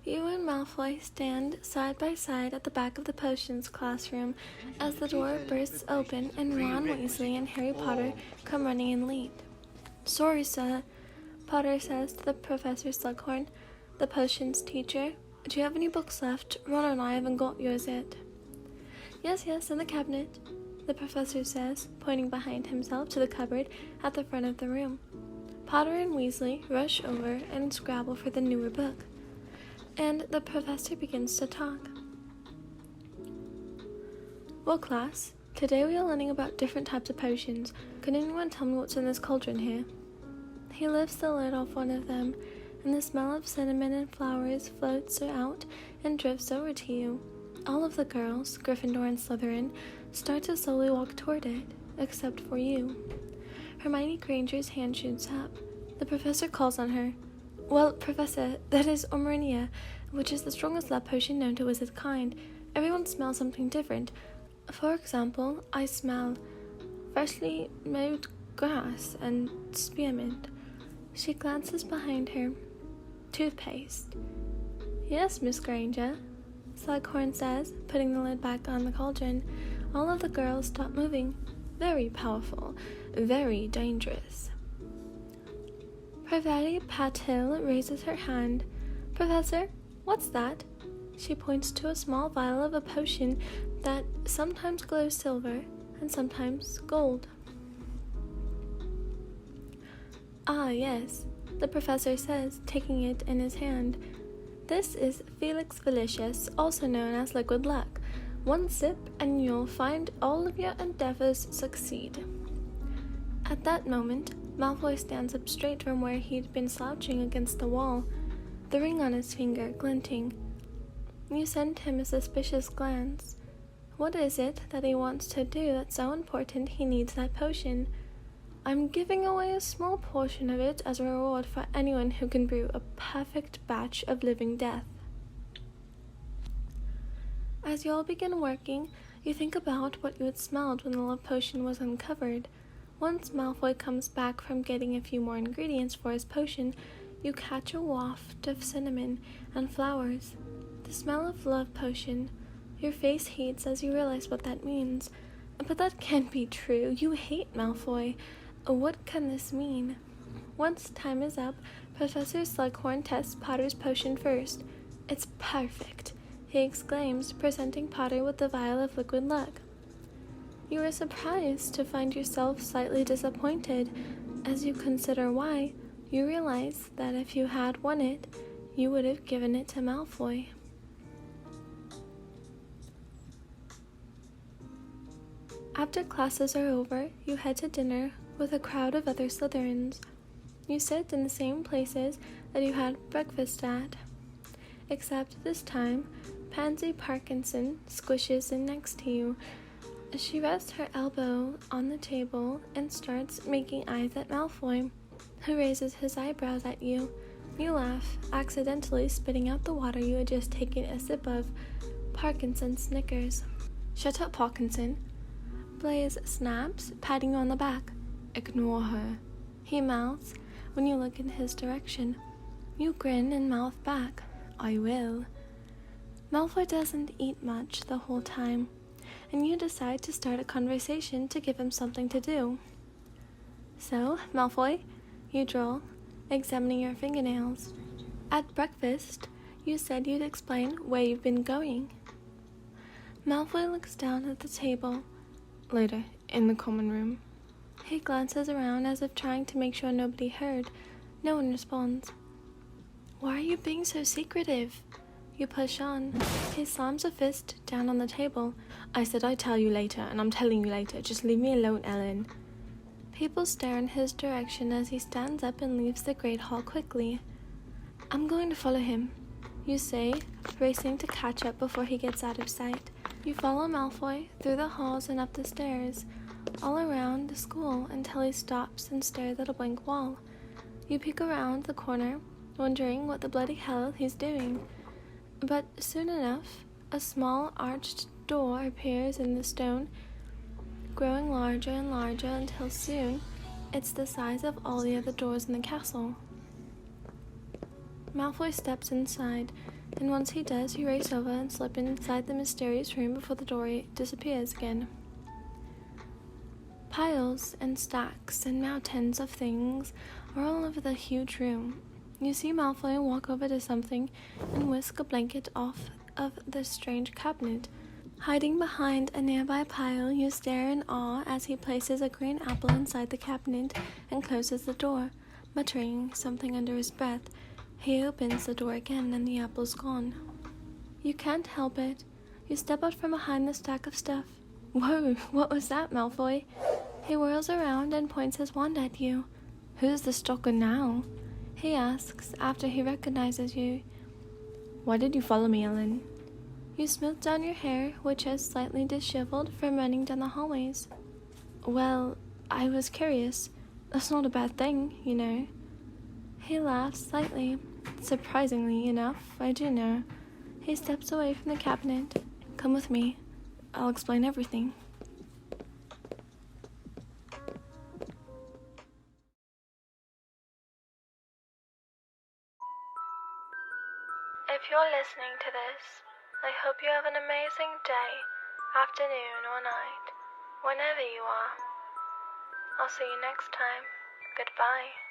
You and Malfoy stand side by side at the back of the potions classroom as the door bursts open and Ron Weasley and Harry Potter come running in lead. "Sorry, sir," Potter says to the Professor Slughorn, the potions teacher. "Do you have any books left? Ron and I haven't got yours yet." Yes, in the cabinet," the professor says, pointing behind himself to the cupboard at the front of the room. Potter and Weasley rush over and scrabble for the newer book, and the professor begins to talk. "Well, class, today we are learning about different types of potions. Can anyone tell me what's in this cauldron here?" He lifts the lid off one of them, and the smell of cinnamon and flowers floats out and drifts over to you. All of the girls, Gryffindor and Slytherin, start to slowly walk toward it, except for you. Hermione Granger's hand shoots up. The professor calls on her. "Well, Professor, that is Omarania, which is the strongest love potion known to its kind. Everyone smells something different. For example, I smell freshly mowed grass and spearmint." She glances behind her. "Toothpaste." "Yes, Miss Granger," Slughorn says, putting the lid back on the cauldron. All of the girls stop moving. "Very powerful, very dangerous." Parvati Patil raises her hand. "Professor, what's that?" She points to a small vial of a potion that sometimes glows silver and sometimes gold. "Ah, yes," the professor says, taking it in his hand. "This is Felix Felicius, also known as Liquid Luck. One sip and you'll find all of your endeavors succeed." At that moment, Malfoy stands up straight from where he'd been slouching against the wall, the ring on his finger glinting. You send him a suspicious glance. What is it that he wants to do that's so important he needs that potion? "I'm giving away a small portion of it as a reward for anyone who can brew a perfect batch of living death." As you all begin working, you think about what you had smelled when the love potion was uncovered. Once Malfoy comes back from getting a few more ingredients for his potion, you catch a waft of cinnamon and flowers. The smell of love potion. Your face heats as you realize what that means. But that can't be true. You hate Malfoy. What can this mean? Once time is up, Professor Slughorn tests Potter's potion first. "It's perfect," he exclaims, presenting Potter with the vial of Liquid Luck. You are surprised to find yourself slightly disappointed. As you consider why, you realize that if you had won it, you would have given it to Malfoy. After classes are over, you head to dinner with a crowd of other Slytherins. You sit in the same places that you had breakfast at, except this time, Pansy Parkinson squishes in next to you. She rests her elbow on the table and starts making eyes at Malfoy, who raises his eyebrows at you. You laugh, accidentally spitting out the water you had just taken a sip of. Parkinson snickers. "Shut up, Parkinson." Blaise snaps, patting you on the back. "Ignore her," he mouths when you look in his direction. You grin and mouth back, "I will." Malfoy doesn't eat much the whole time, and you decide to start a conversation to give him something to do. "So, Malfoy," you drawl, examining your fingernails. "At breakfast, you said you'd explain where you've been going." Malfoy looks down at the table. "Later, in the common room." He glances around as if trying to make sure nobody heard. No one responds. "Why are you being so secretive?" You push on. He slams a fist down on the table. "I said I'd tell you later, and I'm telling you later. Just leave me alone, Ellen." People stare in his direction as he stands up and leaves the Great Hall quickly. "I'm going to follow him," you say, racing to catch up before he gets out of sight. You follow Malfoy through the halls and up the stairs, all around the school until he stops and stares at a blank wall. You peek around the corner, wondering what the bloody hell he's doing. But soon enough, a small arched door appears in the stone, growing larger and larger until soon it's the size of all the other doors in the castle. Malfoy steps inside, and once he does, you race over and slip inside the mysterious room before the door disappears again. Piles and stacks and mountains of things are all over the huge room. You see Malfoy walk over to something and whisk a blanket off of the strange cabinet. Hiding behind a nearby pile, you stare in awe as he places a green apple inside the cabinet and closes the door, muttering something under his breath. He opens the door again and the apple's gone. You can't help it. You step out from behind the stack of stuff. Whoa, what was that, Malfoy? He whirls around and points his wand at you. Who's the stalker now? He asks after he recognizes you. Why did you follow me, Ellen? You smooth down your hair, which is slightly disheveled from running down the hallways. Well, I was curious. That's not a bad thing, you know. He laughs slightly. Surprisingly enough, I do know. He steps away from the cabinet. Come with me. I'll explain everything. If you're listening to this, I hope you have an amazing day, afternoon, or night, whenever you are. I'll see you next time. Goodbye.